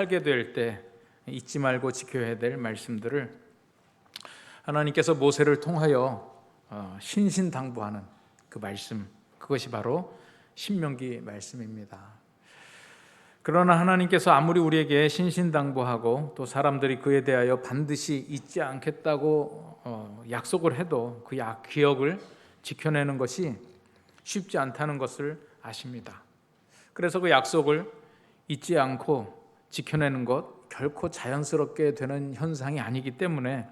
살게 될 때 잊지 말고 지켜야 될 말씀들을 하나님께서 모세를 통하여 신신당부하는 그 말씀, 그것이 바로 신명기 말씀입니다. 그러나 하나님께서 아무리 우리에게 신신당부하고 또 사람들이 그에 대하여 반드시 잊지 않겠다고 약속을 해도 그 기억을 지켜내는 것이 쉽지 않다는 것을 아십니다. 그래서 그 약속을 잊지 않고 지켜내는 것 결코 자연스럽게 되는 현상이 아니기 때문에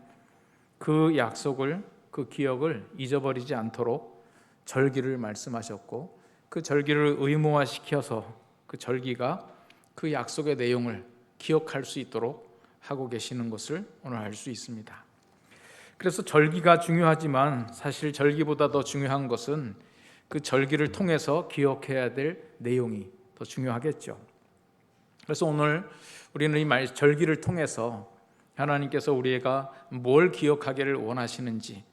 그 약속을, 그 기억을 잊어버리지 않도록 절기를 말씀하셨고, 그 절기를 의무화시켜서 그 절기가 그 약속의 내용을 기억할 수 있도록 하고 계시는 것을 오늘 알 수 있습니다. 그래서 절기가 중요하지만 사실 절기보다 더 중요한 것은 그 절기를 통해서 기억해야 될 내용이 더 중요하겠죠. 그래서 오늘 우리는 이 절기를 통해서 하나님께서 우리가 뭘 기억하기를 원하시는지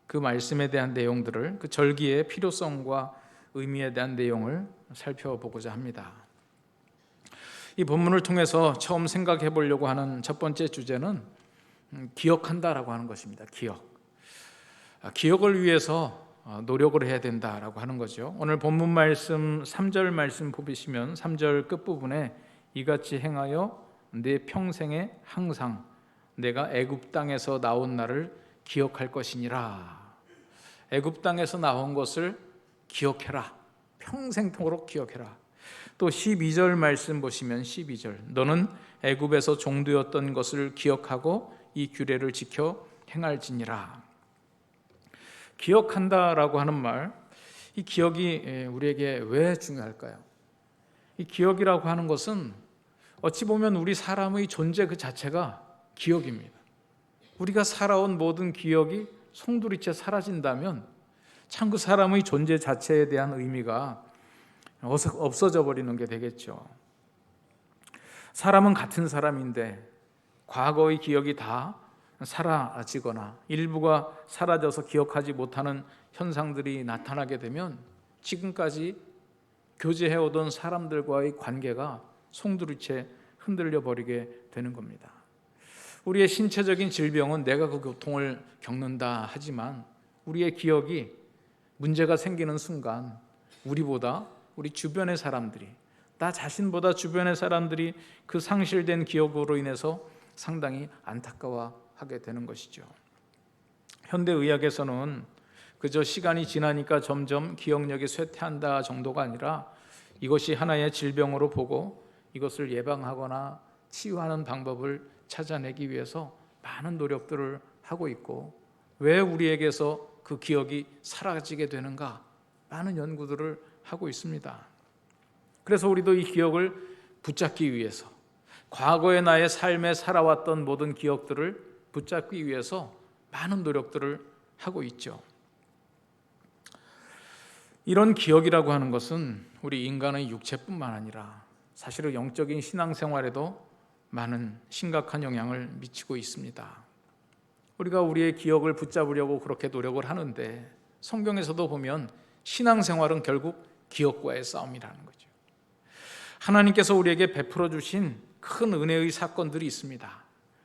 그 말씀에 대한 내용들을, 그 절기의 필요성과 의미에 대한 내용을 살펴보고자 합니다. 이 본문을 통해서 처음 생각해 보려고 하는 첫 번째 주제는 기억한다라고 하는 것입니다. 기억을 위해서 노력을 해야 된다라고 하는 거죠. 오늘 본문 말씀 3절 말씀 보시면 3절 끝부분에 이같이 행하여 내 평생에 항상 내가 애굽 땅에서 나온 날을 기억할 것이니라. 애굽 땅에서 나온 것을 기억해라. 평생토록 기억해라. 또 12절 말씀 보시면 12절 너는 애굽에서 종되었던 것을 기억하고 이 규례를 지켜 행할지니라. 기억한다라고 하는 말, 이 기억이 우리에게 왜 중요할까요? 이 기억이라고 하는 것은 어찌 보면 우리 사람의 존재 그 자체가 기억입니다. 우리가 살아온 모든 기억이 송두리째 사라진다면 참 그 사람의 존재 자체에 대한 의미가 없어져 버리는 게 되겠죠. 사람은 같은 사람인데 과거의 기억이 다 사라지거나 일부가 사라져서 기억하지 못하는 현상들이 나타나게 되면 지금까지 교제해오던 사람들과의 관계가 송두리째 흔들려 버리게 되는 겁니다. 우리의 신체적인 질병은 내가 그 고통을 겪는다 하지만 우리의 기억이 문제가 생기는 순간 우리보다 우리 주변의 사람들이, 나 자신보다 주변의 사람들이 그 상실된 기억으로 인해서 상당히 안타까워하게 되는 것이죠. 현대의학에서는 그저 시간이 지나니까 점점 기억력이 쇠퇴한다 정도가 아니라 이것이 하나의 질병으로 보고 이것을 예방하거나 치유하는 방법을 찾아내기 위해서 많은 노력들을 하고 있고, 왜 우리에게서 그 기억이 사라지게 되는가 많은 연구들을 하고 있습니다. 그래서 우리도 이 기억을 붙잡기 위해서, 과거의 나의 삶에 살아왔던 모든 기억들을 붙잡기 위해서 많은 노력들을 하고 있죠. 이런 기억이라고 하는 것은 우리 인간의 육체뿐만 아니라 사실은 영적인 신앙생활에도 많은 심각한 영향을 미치고 있습니다. 우리가 우리의 기억을 붙잡으려고 그렇게 노력을 하는데 성경에서도 보면 신앙생활은 결국 기억과의 싸움이라는 거죠. 하나님께서 우리에게 베풀어 주신 큰 은혜의 사건들이 있습니다.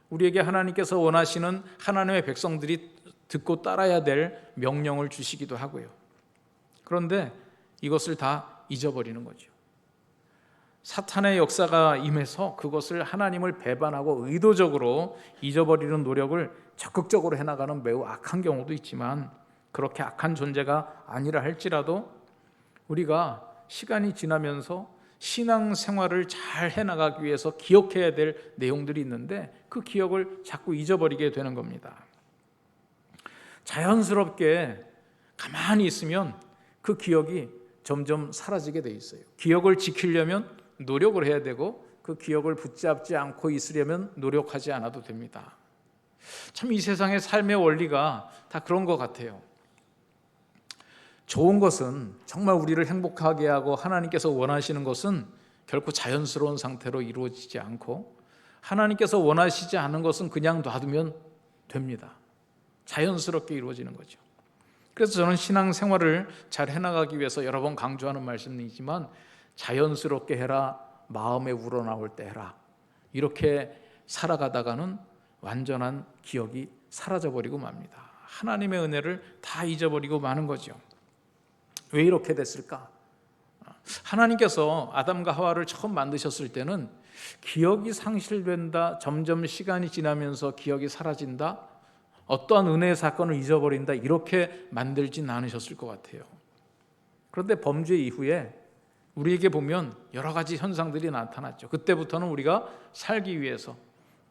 우리에게 하나님께서 원하시는 하나님의 백성들이 듣고 따라야 될 명령을 주시기도 하고요. 그런데 이것을 다 잊어버리는 거죠. 사탄의 역사가 임해서 그것을 하나님을 배반하고 의도적으로 잊어버리는 노력을 적극적으로 해나가는 매우 악한 경우도 있지만, 그렇게 악한 존재가 아니라 할지라도 우리가 시간이 지나면서 신앙생활을 잘 해나가기 위해서 기억해야 될 내용들이 있는데 그 기억을 자꾸 잊어버리게 되는 겁니다. 자연스럽게 가만히 있으면 그 기억이 점점 사라지게 돼 있어요. 기억을 지키려면 노력을 해야 되고 그 기억을 붙잡지 않고 있으려면 노력하지 않아도 됩니다. 참 이 세상의 삶의 원리가 다 그런 것 같아요. 좋은 것은, 정말 우리를 행복하게 하고 하나님께서 원하시는 것은 결코 자연스러운 상태로 이루어지지 않고, 하나님께서 원하시지 않은 것은 그냥 놔두면 됩니다. 자연스럽게 이루어지는 거죠. 그래서 저는 신앙생활을 잘 해나가기 위해서 여러 번 강조하는 말씀이지만 자연스럽게 해라, 마음에 우러나올 때 해라. 이렇게 살아가다가는 완전한 기억이 사라져버리고 맙니다. 하나님의 은혜를 다 잊어버리고 마는 거죠. 왜 이렇게 됐을까? 하나님께서 아담과 하와를 처음 만드셨을 때는 기억이 상실된다, 점점 시간이 지나면서 기억이 사라진다, 어떠한 은혜의 사건을 잊어버린다, 이렇게 만들진 않으셨을 것 같아요. 그런데 범죄 이후에 우리에게 보면 여러 가지 현상들이 나타났죠. 그때부터는 우리가 살기 위해서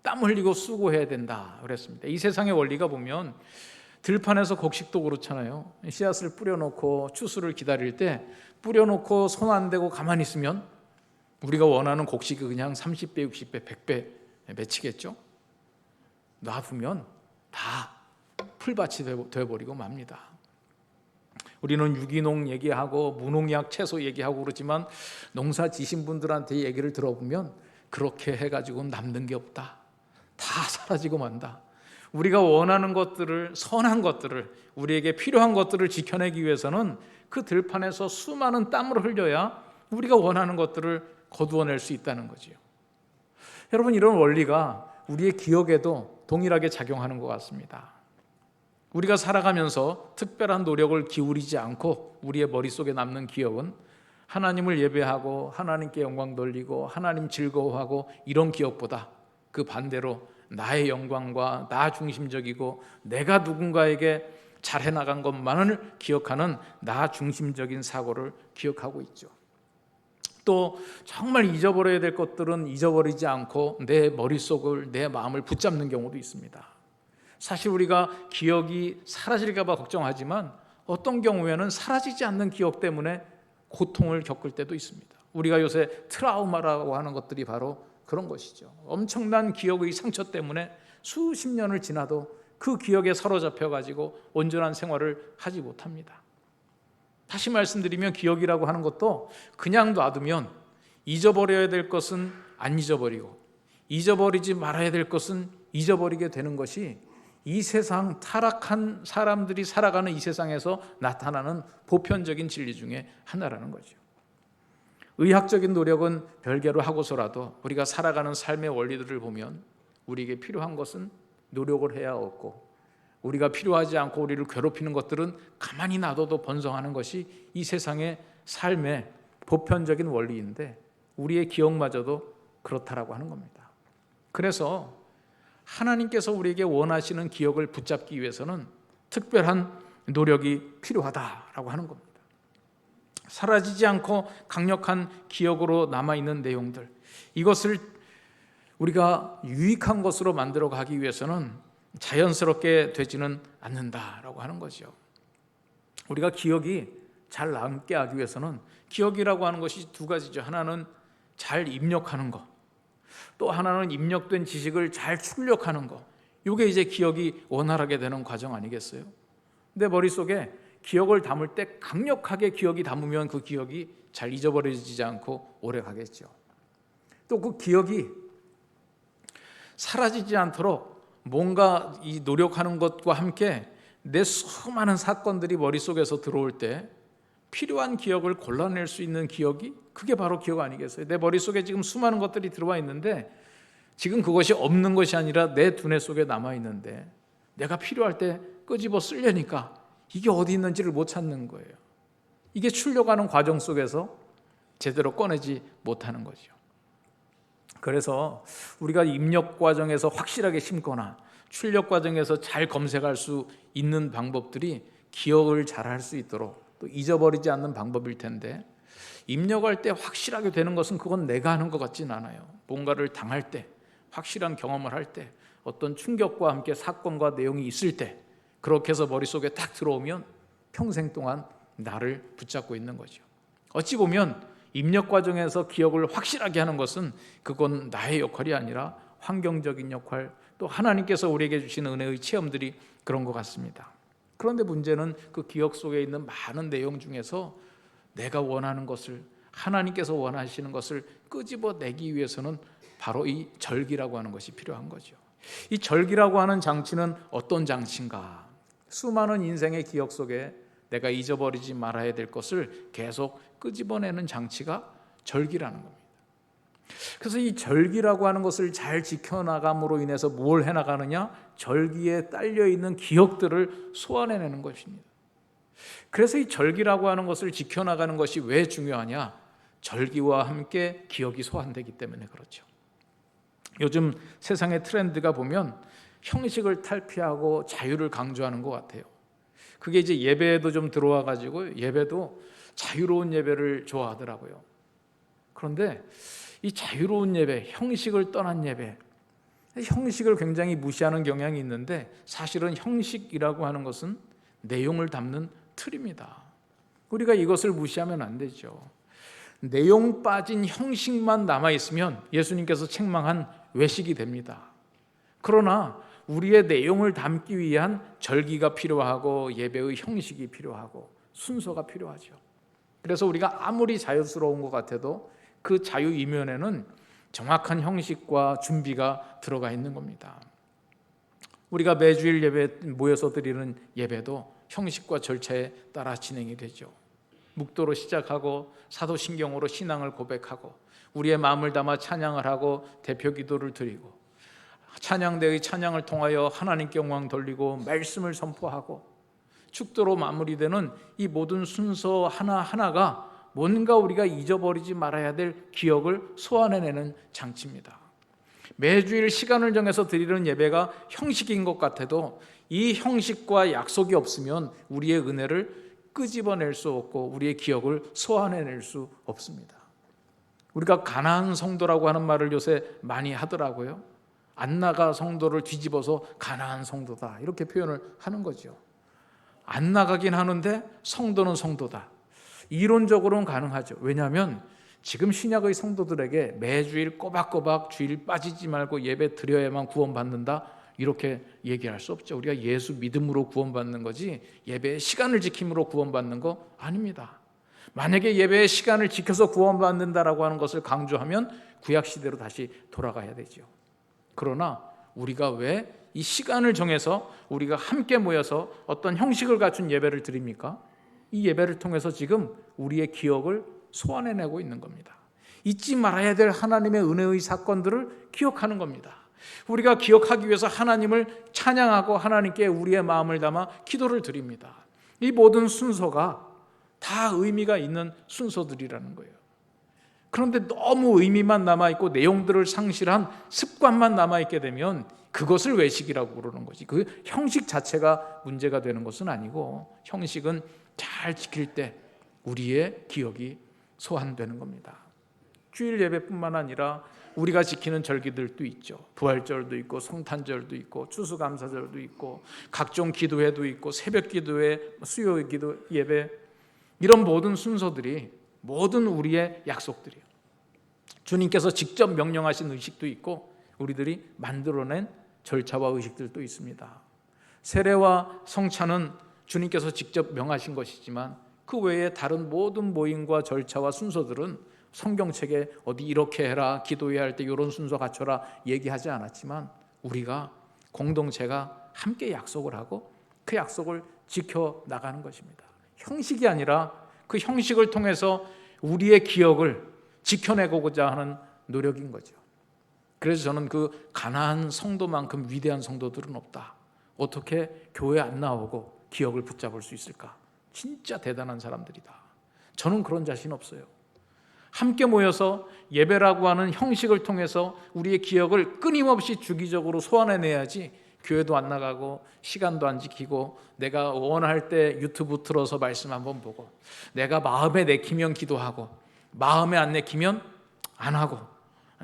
땀 흘리고 수고해야 된다 그랬습니다. 이 세상의 원리가 보면 들판에서 곡식도 그렇잖아요. 씨앗을 뿌려놓고 추수를 기다릴 때 뿌려놓고 손 안 대고 가만히 있으면 우리가 원하는 곡식이 그냥 30배, 60배, 100배 맺히겠죠. 놔두면 다 풀밭이 되어버리고 맙니다. 우리는 유기농 얘기하고 무농약 채소 얘기하고 그러지만 농사 지신 분들한테 얘기를 들어보면 그렇게 해가지고 남는 게 없다. 다 사라지고 만다. 우리가 원하는 것들을, 선한 것들을, 우리에게 필요한 것들을 지켜내기 위해서는 그 들판에서 수많은 땀을 흘려야 우리가 원하는 것들을 거두어낼 수 있다는 거지요. 여러분, 이런 원리가 우리의 기억에도 동일하게 작용하는 것 같습니다. 우리가 살아가면서 특별한 노력을 기울이지 않고 우리의 머릿속에 남는 기억은 하나님을 예배하고 하나님께 영광 돌리고 하나님 즐거워하고 이런 기억보다 그 반대로 나의 영광과 나 중심적이고 내가 누군가에게 잘해 나간 것만을 기억하는 나 중심적인 사고를 기억하고 있죠. 또 정말 잊어버려야 될 것들은 잊어버리지 않고 내 머릿속을, 내 마음을 붙잡는 경우도 있습니다. 사실 우리가 기억이 사라질까 봐 걱정하지만 어떤 경우에는 사라지지 않는 기억 때문에 고통을 겪을 때도 있습니다. 우리가 요새 트라우마라고 하는 것들이 바로 그런 것이죠. 엄청난 기억의 상처 때문에 수십 년을 지나도 그 기억에 사로잡혀가지고 온전한 생활을 하지 못합니다. 다시 말씀드리면 기억이라고 하는 것도 그냥 놔두면 잊어버려야 될 것은 안 잊어버리고 잊어버리지 말아야 될 것은 잊어버리게 되는 것이 이 세상 타락한 사람들이 살아가는 이 세상에서 나타나는 보편적인 진리 중에 하나라는 거죠. 의학적인 노력은 별개로 하고서라도 우리가 살아가는 삶의 원리들을 보면 우리에게 필요한 것은 노력을 해야 얻고 우리가 필요하지 않고 우리를 괴롭히는 것들은 가만히 놔둬도 번성하는 것이 이 세상의 삶의 보편적인 원리인데 우리의 기억마저도 그렇다라고 하는 겁니다. 그래서 하나님께서 우리에게 원하시는 기억을 붙잡기 위해서는 특별한 노력이 필요하다라고 하는 겁니다. 사라지지 않고 강력한 기억으로 남아있는 내용들, 이것을 우리가 유익한 것으로 만들어 가기 위해서는 자연스럽게 되지는 않는다라고 하는 거죠. 우리가 기억이 잘 남게 하기 위해서는 기억이라고 하는 것이 두 가지죠. 하나는 잘 입력하는 것, 또 하나는 입력된 지식을 잘 출력하는 것. 이게 이제 기억이 원활하게 되는 과정 아니겠어요? 내 머릿속에 기억을 담을 때 강력하게 기억이 담으면 그 기억이 잘 잊어버려지지 않고 오래 가겠죠. 또 그 기억이 사라지지 않도록 뭔가 이 노력하는 것과 함께 내 수많은 사건들이 머릿속에서 들어올 때 필요한 기억을 골라낼 수 있는 기억이 그게 바로 기억 아니겠어요? 내 머릿속에 지금 수많은 것들이 들어와 있는데 지금 그것이 없는 것이 아니라 내 두뇌 속에 남아 있는데 내가 필요할 때 끄집어 쓰려니까 이게 어디 있는지를 못 찾는 거예요. 이게 출력하는 과정 속에서 제대로 꺼내지 못하는 거죠. 그래서 우리가 입력 과정에서 확실하게 심거나 출력 과정에서 잘 검색할 수 있는 방법들이 기억을 잘 할 수 있도록 또 잊어버리지 않는 방법일 텐데 입력할 때 확실하게 되는 것은 그건 내가 하는 것 같지는 않아요. 뭔가를 당할 때, 확실한 경험을 할 때, 어떤 충격과 함께 사건과 내용이 있을 때 그렇게 해서 머릿속에 딱 들어오면 평생 동안 나를 붙잡고 있는 거죠. 어찌 보면 입력 과정에서 기억을 확실하게 하는 것은 그건 나의 역할이 아니라 환경적인 역할, 또 하나님께서 우리에게 주시는 은혜의 체험들이 그런 것 같습니다. 그런데 문제는 그 기억 속에 있는 많은 내용 중에서 내가 원하는 것을, 하나님께서 원하시는 것을 끄집어내기 위해서는 바로 이 절기라고 하는 것이 필요한 거죠. 이 절기라고 하는 장치는 어떤 장치인가? 수많은 인생의 기억 속에 내가 잊어버리지 말아야 될 것을 계속 끄집어내는 장치가 절기라는 겁니다. 그래서 이 절기라고 하는 것을 잘 지켜나감으로 인해서 뭘 해나가느냐? 절기에 딸려있는 기억들을 소환해내는 것입니다. 그래서 이 절기라고 하는 것을 지켜나가는 것이 왜 중요하냐? 절기와 함께 기억이 소환되기 때문에 그렇죠. 요즘 세상의 트렌드가 보면 형식을 탈피하고 자유를 강조하는 것 같아요. 그게 이제 예배에도 좀 들어와 가지고 예배도 자유로운 예배를 좋아하더라고요. 그런데 이 자유로운 예배, 형식을 떠난 예배, 형식을 굉장히 무시하는 경향이 있는데 사실은 형식이라고 하는 것은 내용을 담는 틀입니다. 우리가 이것을 무시하면 안 되죠. 내용 빠진 형식만 남아있으면 예수님께서 책망한 외식이 됩니다. 그러나 우리의 내용을 담기 위한 절기가 필요하고 예배의 형식이 필요하고 순서가 필요하죠. 그래서 우리가 아무리 자유스러운 것 같아도 그 자유 이면에는 정확한 형식과 준비가 들어가 있는 겁니다. 우리가 매주일 예배 모여서 드리는 예배도 형식과 절차에 따라 진행이 되죠. 묵도로 시작하고 사도신경으로 신앙을 고백하고 우리의 마음을 담아 찬양을 하고 대표 기도를 드리고 찬양대의 찬양을 통하여 하나님께 영광 돌리고 말씀을 선포하고 축도로 마무리되는 이 모든 순서 하나하나가 뭔가 우리가 잊어버리지 말아야 될 기억을 소환해내는 장치입니다. 매주일 시간을 정해서 드리는 예배가 형식인 것 같아도 이 형식과 약속이 없으면 우리의 은혜를 끄집어낼 수 없고 우리의 기억을 소환해낼 수 없습니다. 우리가 가나안 성도라고 하는 말을 요새 많이 하더라고요. 안 나가 성도를 뒤집어서 가나안 성도다 이렇게 표현을 하는 거죠. 안 나가긴 하는데 성도는 성도다. 이론적으로는 가능하죠. 왜냐하면 지금 신약의 성도들에게 매주일 꼬박꼬박 주일 빠지지 말고 예배 드려야만 구원받는다 이렇게 얘기할 수 없죠. 우리가 예수 믿음으로 구원받는 거지 예배의 시간을 지킴으로 구원받는 거 아닙니다. 만약에 예배의 시간을 지켜서 구원받는다라고 하는 것을 강조하면 구약시대로 다시 돌아가야 되죠. 그러나 우리가 왜 이 시간을 정해서 우리가 함께 모여서 어떤 형식을 갖춘 예배를 드립니까? 이 예배를 통해서 지금 우리의 기억을 소환해내고 있는 겁니다. 잊지 말아야 될 하나님의 은혜의 사건들을 기억하는 겁니다. 우리가 기억하기 위해서 하나님을 찬양하고 하나님께 우리의 마음을 담아 기도를 드립니다. 이 모든 순서가 다 의미가 있는 순서들이라는 거예요. 그런데 너무 의미만 남아있고 내용들을 상실한 습관만 남아있게 되면 그것을 외식이라고 부르는 거지. 그 형식 자체가 문제가 되는 것은 아니고 형식은 잘 지킬 때 우리의 기억이 소환되는 겁니다. 주일 예배뿐만 아니라 우리가 지키는 절기들도 있죠. 부활절도 있고 성탄절도 있고 추수감사절도 있고 각종 기도회도 있고 새벽 기도회, 수요 기도 예배 이런 모든 순서들이 모든 우리의 약속들이에요. 주님께서 직접 명령하신 의식도 있고 우리들이 만들어낸 절차와 의식들도 있습니다. 세례와 성찬은 주님께서 직접 명하신 것이지만 그 외에 다른 모든 모임과 절차와 순서들은 성경책에 어디 이렇게 해라, 기도해야 할 때 이런 순서 갖춰라 얘기하지 않았지만 우리가 공동체가 함께 약속을 하고 그 약속을 지켜나가는 것입니다. 형식이 아니라 그 형식을 통해서 우리의 기억을 지켜내고자 하는 노력인 거죠. 그래서 저는 그 가나안 성도만큼 위대한 성도들은 없다. 어떻게 교회 안 나오고 기억을 붙잡을 수 있을까? 진짜 대단한 사람들이다. 저는 그런 자신 없어요. 함께 모여서 예배라고 하는 형식을 통해서 우리의 기억을 끊임없이 주기적으로 소환해내야지 교회도 안 나가고 시간도 안 지키고 내가 원할 때 유튜브 틀어서 말씀 한번 보고 내가 마음에 내키면 기도하고 마음에 안 내키면 안 하고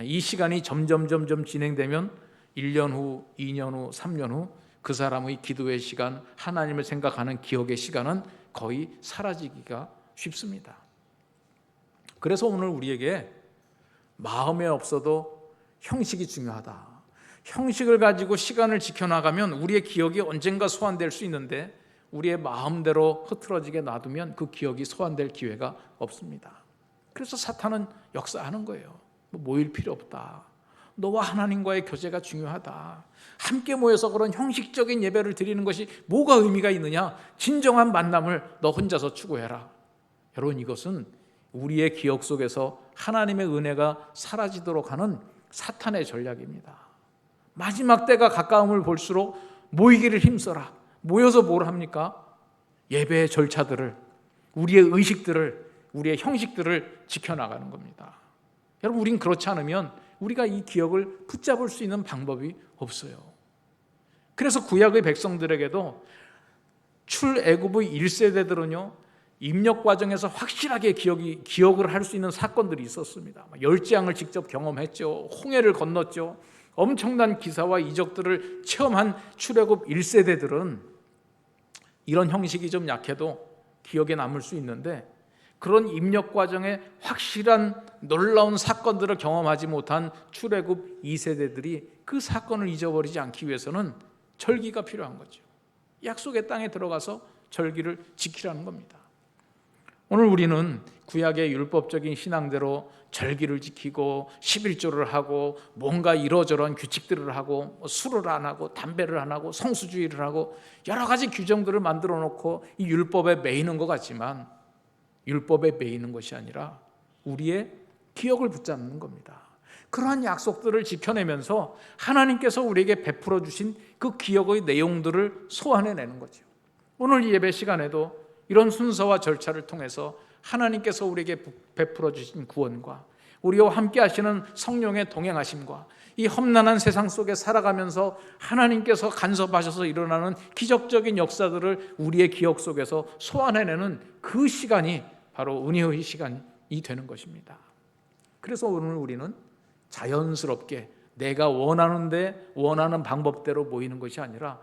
이 시간이 점점 진행되면 1년 후, 2년 후, 3년 후 그 사람의 기도의 시간, 하나님을 생각하는 기억의 시간은 거의 사라지기가 쉽습니다. 그래서 오늘 우리에게 마음에 없어도 형식이 중요하다. 형식을 가지고 시간을 지켜나가면 우리의 기억이 언젠가 소환될 수 있는데 우리의 마음대로 흐트러지게 놔두면 그 기억이 소환될 기회가 없습니다. 그래서 사탄은 역사하는 거예요. 모일 필요 없다. 너와 하나님과의 교제가 중요하다. 함께 모여서 그런 형식적인 예배를 드리는 것이 뭐가 의미가 있느냐? 진정한 만남을 너 혼자서 추구해라. 여러분 이것은 우리의 기억 속에서 하나님의 은혜가 사라지도록 하는 사탄의 전략입니다. 마지막 때가 가까움을 볼수록 모이기를 힘써라. 모여서 뭘 합니까? 예배의 절차들을, 우리의 의식들을, 우리의 형식들을 지켜나가는 겁니다. 여러분, 우린 그렇지 않으면 우리가 이 기억을 붙잡을 수 있는 방법이 없어요. 그래서 구약의 백성들에게도 출애굽의 1세대들은요, 입력 과정에서 확실하게 기억을 할 수 있는 사건들이 있었습니다. 열지양을 직접 경험했죠. 홍해를 건넜죠. 엄청난 기사와 이적들을 체험한 출애굽 1세대들은 이런 형식이 좀 약해도 기억에 남을 수 있는데, 그런 입력 과정에 확실한 놀라운 사건들을 경험하지 못한 출애굽 2세대들이 그 사건을 잊어버리지 않기 위해서는 절기가 필요한 거죠. 약속의 땅에 들어가서 절기를 지키라는 겁니다. 오늘 우리는 구약의 율법적인 신앙대로 절기를 지키고 11조를 하고 뭔가 이러저러한 규칙들을 하고 술을 안 하고 담배를 안 하고 성수주의를 하고 여러 가지 규정들을 만들어 놓고 이 율법에 매이는 것 같지만, 율법에 매이는 것이 아니라 우리의 기억을 붙잡는 겁니다. 그러한 약속들을 지켜내면서 하나님께서 우리에게 베풀어 주신 그 기억의 내용들을 소환해내는 거죠. 오늘 이 예배 시간에도 이런 순서와 절차를 통해서 하나님께서 우리에게 베풀어 주신 구원과 우리와 함께 하시는 성령의 동행하심과 이 험난한 세상 속에 살아가면서 하나님께서 간섭하셔서 일어나는 기적적인 역사들을 우리의 기억 속에서 소환해내는 그 시간이 바로 은혜의 시간이 되는 것입니다. 그래서 오늘 우리는 자연스럽게 내가 원하는데 원하는 방법대로 모이는 것이 아니라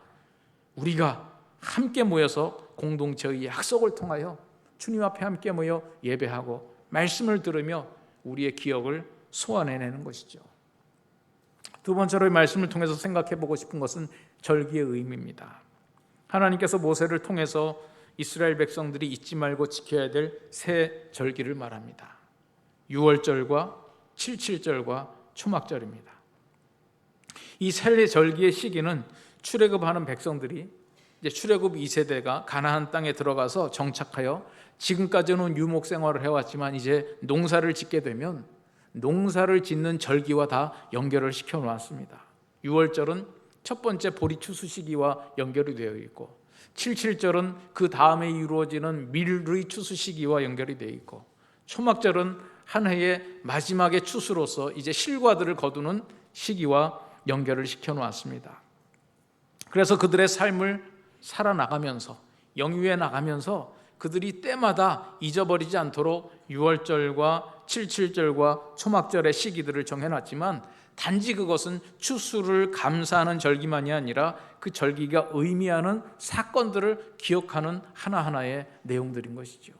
우리가 함께 모여서 공동체의 약속을 통하여 주님 앞에 함께 모여 예배하고 말씀을 들으며 우리의 기억을 소환해내는 것이죠. 두 번째로 이 말씀을 통해서 생각해 보고 싶은 것은 절기의 의미입니다. 하나님께서 모세를 통해서 이스라엘 백성들이 잊지 말고 지켜야 될 세 절기를 말합니다. 유월절과 칠칠절과 초막절입니다. 이 세 절기의 시기는 출애굽하는 백성들이 이제 출애굽 2세대가 가나안 땅에 들어가서 정착하여 지금까지는 유목 생활을 해왔지만 이제 농사를 짓게 되면 농사를 짓는 절기와 다 연결을 시켜 놓았습니다. 유월절은 첫 번째 보리 추수 시기와 연결이 되어 있고, 칠칠절은 그 다음에 이루어지는 밀의 추수 시기와 연결이 되어 있고, 초막절은 한 해의 마지막의 추수로서 이제 실과들을 거두는 시기와 연결을 시켜 놓았습니다. 그래서 그들의 삶을 살아나가면서 영위해 나가면서 그들이 때마다 잊어버리지 않도록 유월절과 칠칠절과 초막절의 시기들을 정해놨지만, 단지 그것은 추수를 감사하는 절기만이 아니라 그 절기가 의미하는 사건들을 기억하는 하나하나의 내용들인 것이죠.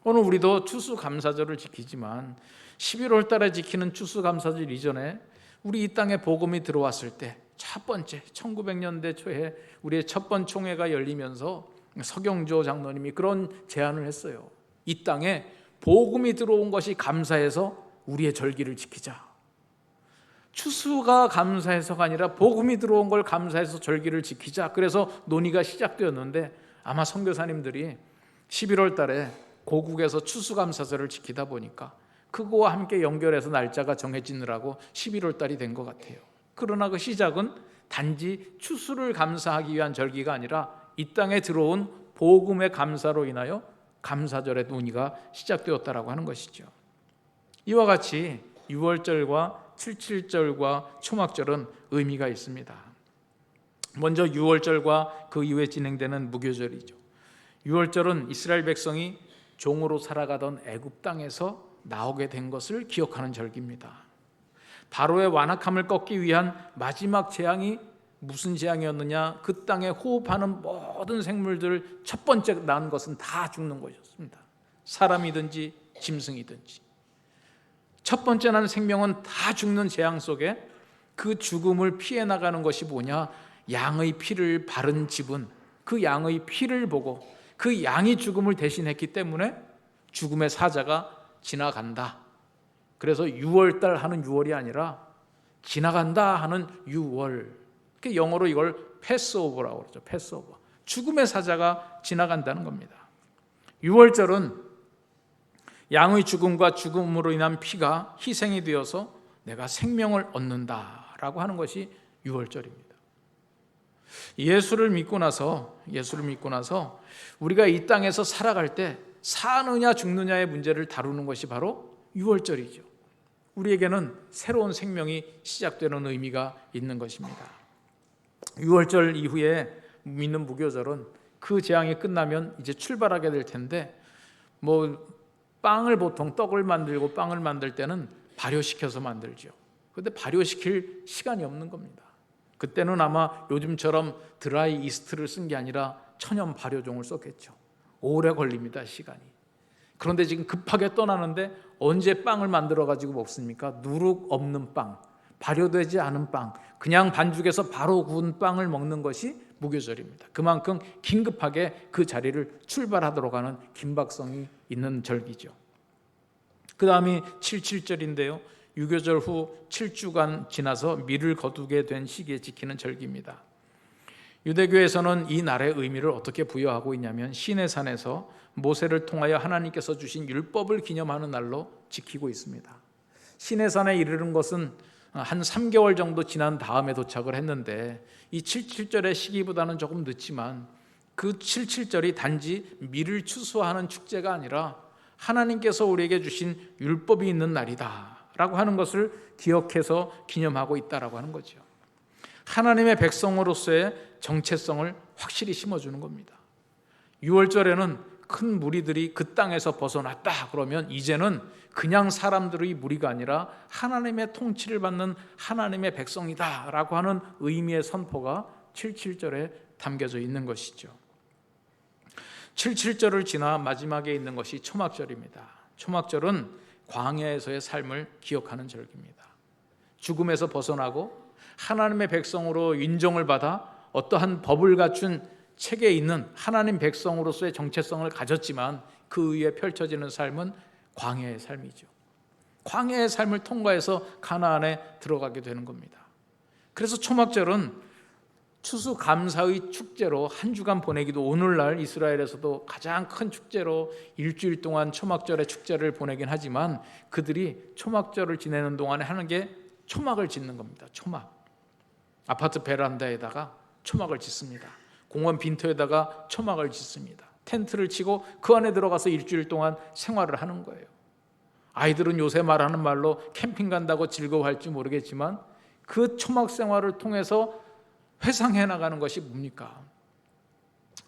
오늘 우리도 추수감사절을 지키지만 11월 달에 지키는 추수감사절 이전에 우리 이 땅에 복음이 들어왔을 때 첫 번째 1900년대 초에 우리의 첫 번 총회가 열리면서 서경조 장로님이 그런 제안을 했어요. 이 땅에 복음이 들어온 것이 감사해서 우리의 절기를 지키자. 추수가 감사해서가 아니라 복음이 들어온 걸 감사해서 절기를 지키자. 그래서 논의가 시작되었는데, 아마 선교사님들이 11월 달에 고국에서 추수감사절을 지키다 보니까 그거와 함께 연결해서 날짜가 정해지느라고 11월 달이 된 것 같아요. 그러나 그 시작은 단지 추수를 감사하기 위한 절기가 아니라 이 땅에 들어온 복음의 감사로 인하여 감사절의 논의가 시작되었다라고 하는 것이죠. 이와 같이 유월절과 칠칠절과 초막절은 의미가 있습니다. 먼저 유월절과 그 이후에 진행되는 무교절이죠. 유월절은 이스라엘 백성이 종으로 살아가던 애굽 땅에서 나오게 된 것을 기억하는 절기입니다. 바로의 완악함을 꺾기 위한 마지막 재앙이 무슨 재앙이었느냐? 그 땅에 호흡하는 모든 생물들 첫 번째 난 것은 다 죽는 것이었습니다. 사람이든지 짐승이든지 첫 번째 난 생명은 다 죽는 재앙 속에 그 죽음을 피해 나가는 것이 뭐냐? 양의 피를 바른 집은 그 양의 피를 보고 그 양이 죽음을 대신했기 때문에 죽음의 사자가 지나간다. 그래서 6월달 하는 6월이 아니라 지나간다 하는 6월. 영어로 이걸 패스오버라고 그러죠. 패스오버. 죽음의 사자가 지나간다는 겁니다. 6월절은 양의 죽음과 죽음으로 인한 피가 희생이 되어서 내가 생명을 얻는다라고 하는 것이 유월절입니다. 예수를 믿고 나서 우리가 이 땅에서 살아갈 때 사느냐 죽느냐의 문제를 다루는 것이 바로 유월절이죠. 우리에게는 새로운 생명이 시작되는 의미가 있는 것입니다. 유월절 이후에 믿는 무교절은 그 재앙이 끝나면 이제 출발하게 될 텐데, 빵을 보통 떡을 만들고 빵을 만들 때는 발효시켜서 만들죠. 그런데 발효시킬 시간이 없는 겁니다. 그때는 아마 요즘처럼 드라이 이스트를 쓴 게 아니라 천연 발효종을 썼겠죠. 오래 걸립니다, 시간이. 그런데 지금 급하게 떠나는데 언제 빵을 만들어 가지고 먹습니까? 누룩 없는 빵, 발효되지 않은 빵, 그냥 반죽해서 바로 구운 빵을 먹는 것이 무교절입니다. 그만큼 긴급하게 그 자리를 출발하도록 하는 긴박성이 있는 절기죠. 그 다음이 77절인데요. 유교절 후 7주간 지나서 밀을 거두게 된 시기에 지키는 절기입니다. 유대교에서는 이 날의 의미를 어떻게 부여하고 있냐면, 시내산에서 모세를 통하여 하나님께서 주신 율법을 기념하는 날로 지키고 있습니다. 시내산에 이르는 것은 한 3개월 정도 지난 다음에 도착을 했는데, 이 77절의 시기보다는 조금 늦지만 그 77절이 단지 밀을 추수하는 축제가 아니라 하나님께서 우리에게 주신 율법이 있는 날이다 라고 하는 것을 기억해서 기념하고 있다라고 하는 거죠. 하나님의 백성으로서의 정체성을 확실히 심어주는 겁니다. 6월절에는 큰 무리들이 그 땅에서 벗어났다 그러면 이제는 그냥 사람들의 무리가 아니라 하나님의 통치를 받는 하나님의 백성이다 라고 하는 의미의 선포가 77절에 담겨져 있는 것이죠. 77절을 지나 마지막에 있는 것이 초막절입니다. 초막절은 광야에서의 삶을 기억하는 절기입니다. 죽음에서 벗어나고 하나님의 백성으로 인정을 받아 어떠한 법을 갖춘 책에 있는 하나님 백성으로서의 정체성을 가졌지만 그 위에 펼쳐지는 삶은 광야의 삶이죠. 광야의 삶을 통과해서 가나안에 들어가게 되는 겁니다. 그래서 초막절은 추수감사의 축제로 한 주간 보내기도, 오늘날 이스라엘에서도 가장 큰 축제로 일주일 동안 초막절의 축제를 보내긴 하지만 그들이 초막절을 지내는 동안에 하는 게 초막을 짓는 겁니다. 초막. 아파트 베란다에다가 초막을 짓습니다. 공원 빈터에다가 초막을 짓습니다. 텐트를 치고 그 안에 들어가서 일주일 동안 생활을 하는 거예요. 아이들은 요새 말하는 말로 캠핑 간다고 즐거워할지 모르겠지만 그 초막 생활을 통해서 회상해 나가는 것이 뭡니까?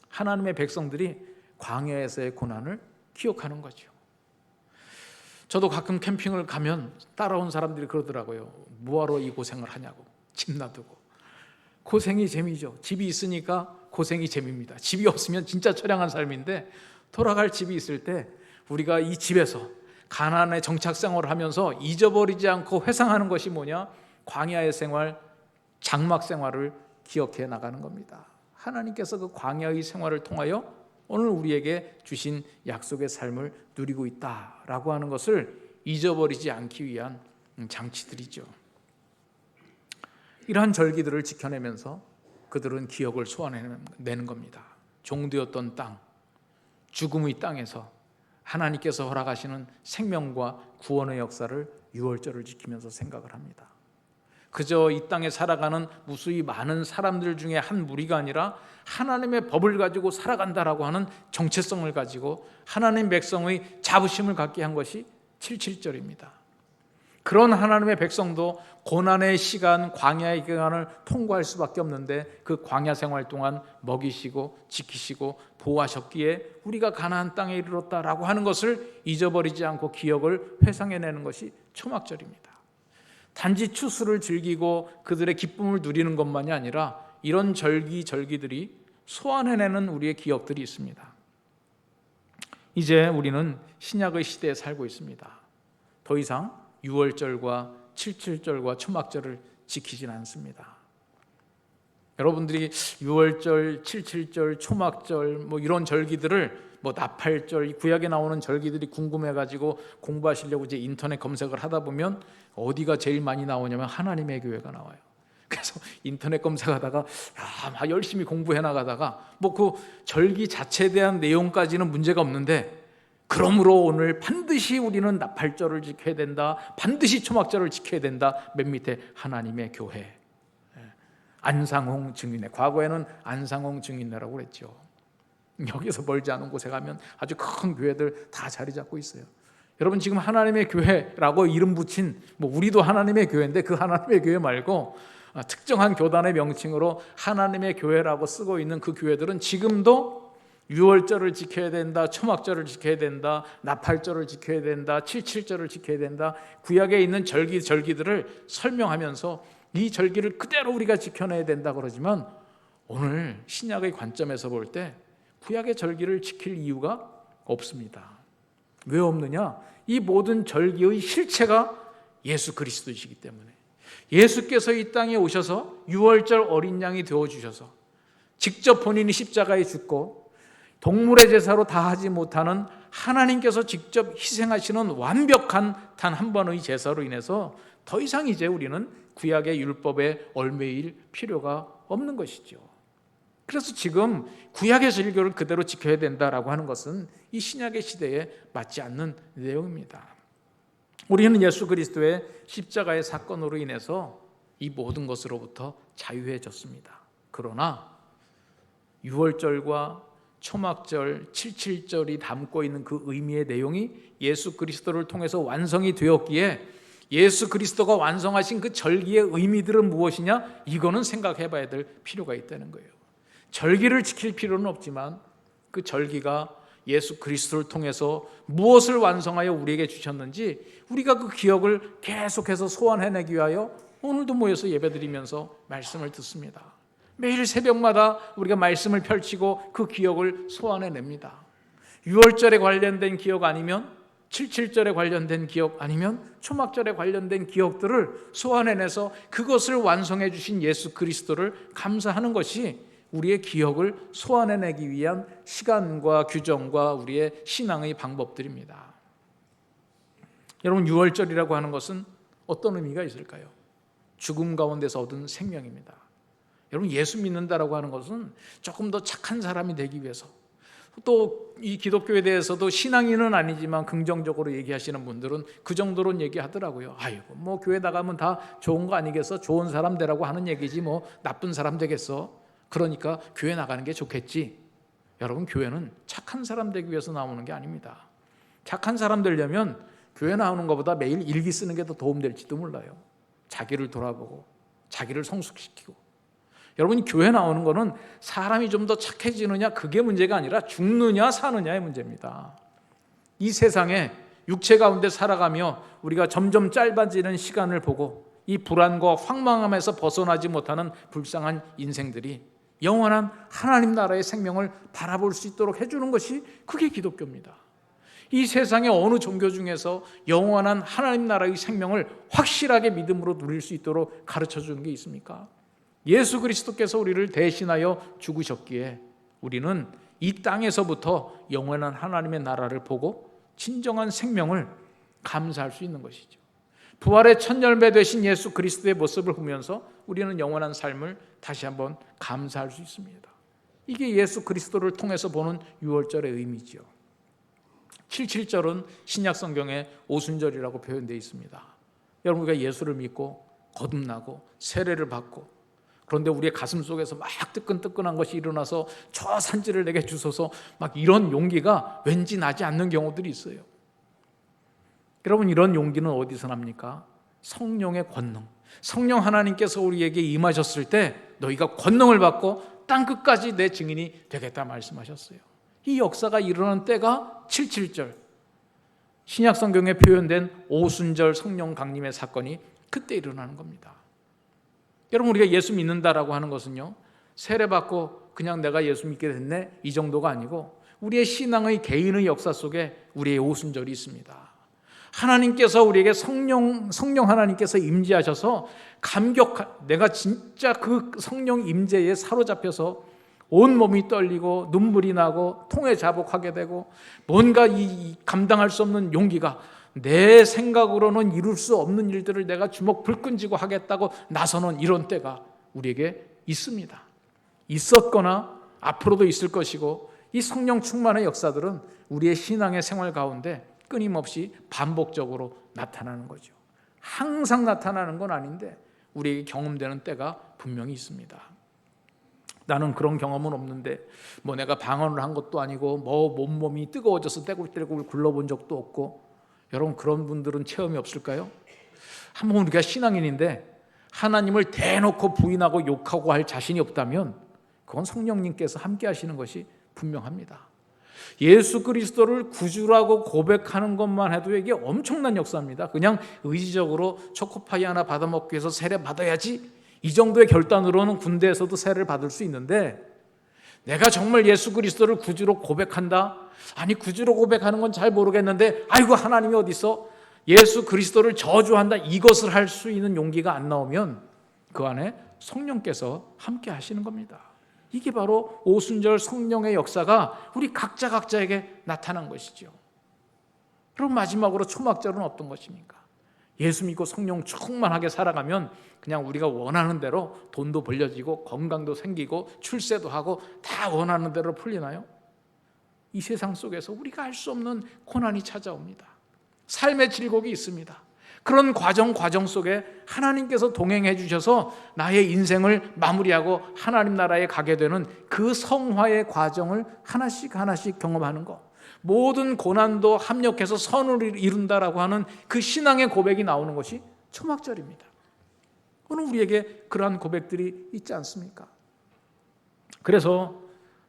하나님의 백성들이 광야에서의 고난을 기억하는 거죠. 저도 가끔 캠핑을 가면 따라온 사람들이 그러더라고요. 뭐하러 이 고생을 하냐고. 집 놔두고. 고생이 재미죠. 집이 있으니까 고생이 재미입니다. 집이 없으면 진짜 처량한 삶인데, 돌아갈 집이 있을 때 우리가 이 집에서 가나안의 정착 생활을 하면서 잊어버리지 않고 회상하는 것이 뭐냐? 광야의 생활, 장막 생활을 기억해 나가는 겁니다. 하나님께서 그 광야의 생활을 통하여 오늘 우리에게 주신 약속의 삶을 누리고 있다라고 하는 것을 잊어버리지 않기 위한 장치들이죠. 이러한 절기들을 지켜내면서 그들은 기억을 소환해내는 겁니다. 종되었던 땅, 죽음의 땅에서 하나님께서 허락하시는 생명과 구원의 역사를 유월절을 지키면서 생각을 합니다. 그저 이 땅에 살아가는 무수히 많은 사람들 중에 한 무리가 아니라 하나님의 법을 가지고 살아간다라고 하는 정체성을 가지고 하나님 백성의 자부심을 갖게 한 것이 77절입니다. 그런 하나님의 백성도 고난의 시간, 광야의 기간을 통과할 수밖에 없는데 그 광야 생활 동안 먹이시고 지키시고 보호하셨기에 우리가 가나안 땅에 이르렀다라고 하는 것을 잊어버리지 않고 기억을 회상해내는 것이 초막절입니다. 단지 추수를 즐기고 그들의 기쁨을 누리는 것만이 아니라 이런 절기들이 소환해내는 우리의 기억들이 있습니다. 이제 우리는 신약의 시대에 살고 있습니다. 더 이상 6월절과 77절과 초막절을 지키진 않습니다. 여러분들이 6월절, 77절, 초막절 이런 절기들을 나팔절, 구약에 나오는 절기들이 궁금해가지고 공부하시려고 이제 인터넷 검색을 하다 보면 어디가 제일 많이 나오냐면 하나님의 교회가 나와요. 그래서 인터넷 검색하다가 막 열심히 공부해 나가다가 그 절기 자체에 대한 내용까지는 문제가 없는데 그러므로 오늘 반드시 우리는 나팔절을 지켜야 된다, 반드시 초막절을 지켜야 된다. 맨 밑에 하나님의 교회, 안상홍 증인회, 과거에는 안상홍 증인회라고 그랬죠. 여기서 멀지 않은 곳에 가면 아주 큰 교회들 다 자리 잡고 있어요. 여러분, 지금 하나님의 교회라고 이름 붙인, 우리도 하나님의 교회인데 그 하나님의 교회 말고 특정한 교단의 명칭으로 하나님의 교회라고 쓰고 있는 그 교회들은 지금도 유월절을 지켜야 된다, 초막절을 지켜야 된다, 나팔절을 지켜야 된다, 칠칠절을 지켜야 된다, 구약에 있는 절기들을 설명하면서 이 절기를 그대로 우리가 지켜내야 된다 그러지만, 오늘 신약의 관점에서 볼 때 구약의 절기를 지킬 이유가 없습니다. 왜 없느냐? 이 모든 절기의 실체가 예수 그리스도이시기 때문에, 예수께서 이 땅에 오셔서 유월절 어린 양이 되어주셔서 직접 본인이 십자가에 죽고 동물의 제사로 다 하지 못하는 하나님께서 직접 희생하시는 완벽한 단 한 번의 제사로 인해서 더 이상 이제 우리는 구약의 율법에 얽매일 필요가 없는 것이죠. 그래서 지금 구약의 절기를 그대로 지켜야 된다라고 하는 것은 이 신약의 시대에 맞지 않는 내용입니다. 우리는 예수 그리스도의 십자가의 사건으로 인해서 이 모든 것으로부터 자유해졌습니다. 그러나 유월절과 초막절, 칠칠절이 담고 있는 그 의미의 내용이 예수 그리스도를 통해서 완성이 되었기에, 예수 그리스도가 완성하신 그 절기의 의미들은 무엇이냐? 이거는 생각해 봐야 될 필요가 있다는 거예요. 절기를 지킬 필요는 없지만 그 절기가 예수 그리스도를 통해서 무엇을 완성하여 우리에게 주셨는지 우리가 그 기억을 계속해서 소환해내기 위하여 오늘도 모여서 예배드리면서 말씀을 듣습니다. 매일 새벽마다 우리가 말씀을 펼치고 그 기억을 소환해냅니다. 유월절에 관련된 기억 아니면 칠칠절에 관련된 기억 아니면 초막절에 관련된 기억들을 소환해내서 그것을 완성해 주신 예수 그리스도를 감사하는 것이 우리의 기억을 소환해내기 위한 시간과 규정과 우리의 신앙의 방법들입니다. 여러분, 유월절이라고 하는 것은 어떤 의미가 있을까요? 죽음 가운데서 얻은 생명입니다. 여러분, 예수 믿는다라고 하는 것은 조금 더 착한 사람이 되기 위해서, 또 이 기독교에 대해서도 신앙인은 아니지만 긍정적으로 얘기하시는 분들은 그 정도로는 얘기하더라고요. 아이고, 교회 나가면 다 좋은 거 아니겠어? 좋은 사람 되라고 하는 얘기지 나쁜 사람 되겠어? 그러니까 교회 나가는 게 좋겠지. 여러분, 교회는 착한 사람 되기 위해서 나오는 게 아닙니다. 착한 사람 되려면 교회 나오는 것보다 매일 일기 쓰는 게 더 도움될지도 몰라요. 자기를 돌아보고 자기를 성숙시키고. 여러분, 교회 나오는 거는 사람이 좀 더 착해지느냐, 그게 문제가 아니라 죽느냐 사느냐의 문제입니다. 이 세상에 육체 가운데 살아가며 우리가 점점 짧아지는 시간을 보고 이 불안과 황망함에서 벗어나지 못하는 불쌍한 인생들이 영원한 하나님 나라의 생명을 바라볼 수 있도록 해주는 것이, 그게 기독교입니다. 이 세상의 어느 종교 중에서 영원한 하나님 나라의 생명을 확실하게 믿음으로 누릴 수 있도록 가르쳐 주는 게 있습니까? 예수 그리스도께서 우리를 대신하여 죽으셨기에 우리는 이 땅에서부터 영원한 하나님의 나라를 보고 진정한 생명을 감사할 수 있는 것이죠. 부활의 첫 열매 되신 예수 그리스도의 모습을 보면서 우리는 영원한 삶을 다시 한번 감사할 수 있습니다. 이게 예수 그리스도를 통해서 보는 유월절의 의미지요. 칠칠절은 신약 성경에 오순절이라고 표현되어 있습니다. 여러분, 우리가 예수를 믿고 거듭나고 세례를 받고, 그런데 우리의 가슴 속에서 막 뜨끈뜨끈한 것이 일어나서 저 산지를 내게 주소서, 막 이런 용기가 왠지 나지 않는 경우들이 있어요. 여러분, 이런 용기는 어디서 납니까? 성령의 권능. 성령 하나님께서 우리에게 임하셨을 때 너희가 권능을 받고 땅 끝까지 내 증인이 되겠다 말씀하셨어요. 이 역사가 일어난 때가 칠칠절, 신약 성경에 표현된 오순절 성령 강림의 사건이 그때 일어나는 겁니다. 여러분, 우리가 예수 믿는다라고 하는 것은요, 세례받고 그냥 내가 예수 믿게 됐네 이 정도가 아니고 우리의 신앙의 개인의 역사 속에 우리의 오순절이 있습니다. 하나님께서 우리에게 성령 하나님께서 임재하셔서 내가 진짜 그 성령 임재에 사로잡혀서 온 몸이 떨리고 눈물이 나고 통에 자복하게 되고 뭔가 이 감당할 수 없는 용기가, 내 생각으로는 이룰 수 없는 일들을 내가 주먹 불끈 쥐고 하겠다고 나서는 이런 때가 우리에게 있습니다. 있었거나 앞으로도 있을 것이고, 이 성령 충만의 역사들은 우리의 신앙의 생활 가운데 끊임없이 반복적으로 나타나는 거죠. 항상 나타나는 건 아닌데 우리에게 경험되는 때가 분명히 있습니다. 나는 그런 경험은 없는데 뭐 내가 방언을 한 것도 아니고 뭐 몸이 뜨거워져서 떼굴떼굴 굴러본 적도 없고, 여러분 그런 분들은 체험이 없을까요? 한번 우리가 신앙인인데 하나님을 대놓고 부인하고 욕하고 할 자신이 없다면 그건 성령님께서 함께 하시는 것이 분명합니다. 예수 그리스도를 구주라고 고백하는 것만 해도 이게 엄청난 역사입니다. 그냥 의지적으로 초코파이 하나 받아먹기 위해서 세례 받아야지, 이 정도의 결단으로는 군대에서도 세례를 받을 수 있는데, 내가 정말 예수 그리스도를 구주로 고백한다? 아니 구주로 고백하는 건 잘 모르겠는데 아이고 하나님이 어디서 예수 그리스도를 저주한다, 이것을 할 수 있는 용기가 안 나오면 그 안에 성령께서 함께 하시는 겁니다. 이게 바로 오순절 성령의 역사가 우리 각자에게 나타난 것이죠. 그럼 마지막으로 초막절은 어떤 것입니까? 예수 믿고 성령 충만하게 살아가면 그냥 우리가 원하는 대로 돈도 벌려지고 건강도 생기고 출세도 하고 다 원하는 대로 풀리나요? 이 세상 속에서 우리가 알 수 없는 고난이 찾아옵니다. 삶의 질곡이 있습니다. 그런 과정 속에 하나님께서 동행해 주셔서 나의 인생을 마무리하고 하나님 나라에 가게 되는 그 성화의 과정을 하나씩 경험하는 것, 모든 고난도 합력해서 선을 이룬다라고 하는 그 신앙의 고백이 나오는 것이 초막절입니다. 오늘 우리에게 그러한 고백들이 있지 않습니까? 그래서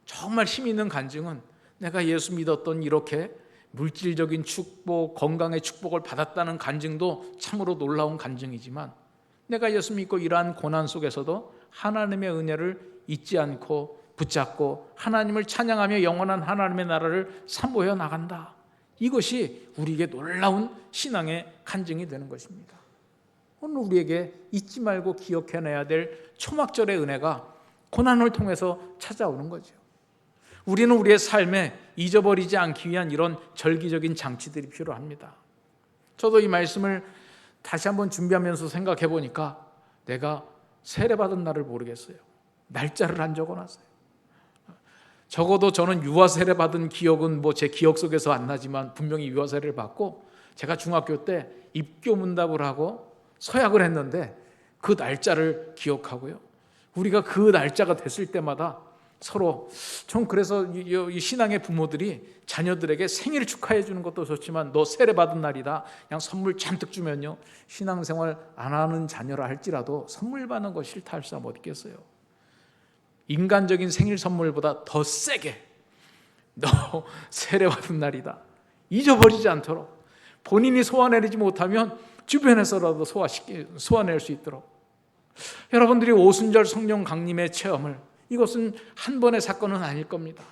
정말 힘 있는 간증은 내가 예수 믿었던 이렇게 물질적인 축복, 건강의 축복을 받았다는 간증도 참으로 놀라운 간증이지만, 내가 예수 믿고 이러한 고난 속에서도 하나님의 은혜를 잊지 않고 붙잡고 하나님을 찬양하며 영원한 하나님의 나라를 산모해 나간다. 이것이 우리에게 놀라운 신앙의 간증이 되는 것입니다. 오늘 우리에게 잊지 말고 기억해내야 될 초막절의 은혜가 고난을 통해서 찾아오는 거죠. 우리는 우리의 삶에 잊어버리지 않기 위한 이런 절기적인 장치들이 필요합니다. 저도 이 말씀을 다시 한번 준비하면서 생각해 보니까 내가 세례받은 날을 모르겠어요. 날짜를 안 적어놨어요. 적어도 저는 유아 세례받은 기억은 뭐 제 기억 속에서 안 나지만 분명히 유아 세례를 받고, 제가 중학교 때 입교 문답을 하고 서약을 했는데 그 날짜를 기억하고요. 우리가 그 날짜가 됐을 때마다 서로, 전 그래서 이 신앙의 부모들이 자녀들에게 생일 축하해 주는 것도 좋지만 너 세례 받은 날이다, 그냥 선물 잔뜩 주면요, 신앙생활 안 하는 자녀라 할지라도 선물 받는 거 싫다 할 사람 어디 있겠어요? 인간적인 생일 선물보다 더 세게 너 세례 받은 날이다, 잊어버리지 않도록, 본인이 소화내지 못하면 주변에서라도 소화낼 수 있도록. 여러분들이 오순절 성령 강림의 체험을, 이것은 한 번의 사건은 아닐 겁니다.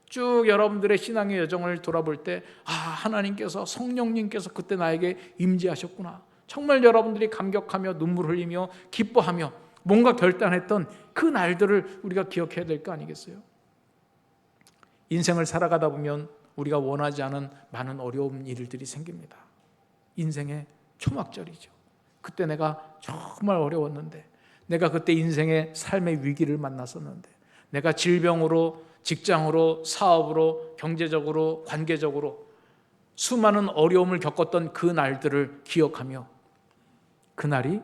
쭉 여러분들의 신앙의 여정을 돌아볼 때 하나님께서, 성령님께서 그때 나에게 임재하셨구나, 정말 여러분들이 감격하며 눈물 흘리며 기뻐하며 뭔가 결단했던 그 날들을 우리가 기억해야 될 거 아니겠어요? 인생을 살아가다 보면 우리가 원하지 않은 많은 어려운 일들이 생깁니다. 인생의 초막절이죠. 그때 내가 정말 어려웠는데, 내가 그때 인생의 삶의 위기를 만났었는데, 내가 질병으로, 직장으로, 사업으로, 경제적으로, 관계적으로 수많은 어려움을 겪었던 그 날들을 기억하며 그날이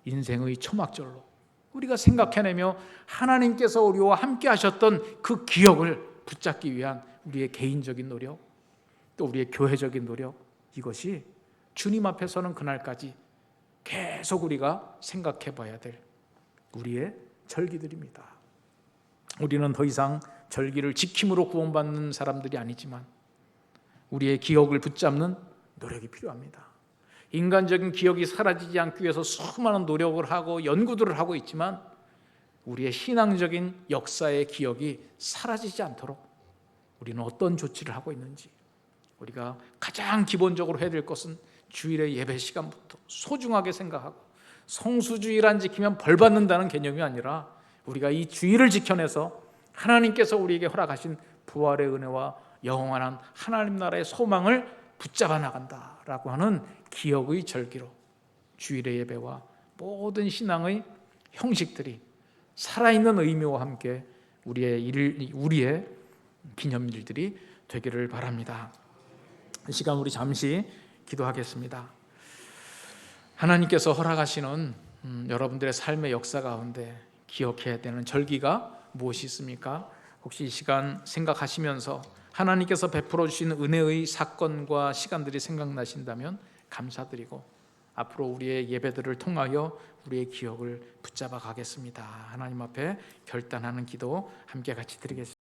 인생의 초막절로 우리가 생각해내며 하나님께서 우리와 함께 하셨던 그 기억을 붙잡기 위한 우리의 개인적인 노력, 또 우리의 교회적인 노력, 이것이 주님 앞에 서는 그날까지 계속 우리가 생각해 봐야 될 우리의 절기들입니다. 우리는 더 이상 절기를 지킴으로 구원받는 사람들이 아니지만 우리의 기억을 붙잡는 노력이 필요합니다. 인간적인 기억이 사라지지 않기 위해서 수많은 노력을 하고 연구들을 하고 있지만 우리의 신앙적인 역사의 기억이 사라지지 않도록 우리는 어떤 조치를 하고 있는지, 우리가 가장 기본적으로 해야 될 것은 주일의 예배 시간부터 소중하게 생각하고, 성수주일안 지키면 벌 받는다는 개념이 아니라 우리가 이 주일을 지켜내서 하나님께서 우리에게 허락하신 부활의 은혜와 영원한 하나님 나라의 소망을 붙잡아 나간다라고 하는 기억의 절기로 주일의 예배와 모든 신앙의 형식들이 살아있는 의미와 함께 우리의 기념일들이 되기를 바랍니다. 이 시간 우리 잠시 기도하겠습니다. 하나님께서 허락하시는 여러분들의 삶의 역사 가운데 기억해야 되는 절기가 무엇이 있습니까? 혹시 이 시간 생각하시면서 하나님께서 베풀어 주신 은혜의 사건과 시간들이 생각나신다면 감사드리고 앞으로 우리의 예배들을 통하여 우리의 기억을 붙잡아 가겠습니다. 하나님 앞에 결단하는 기도 함께 같이 드리겠습니다.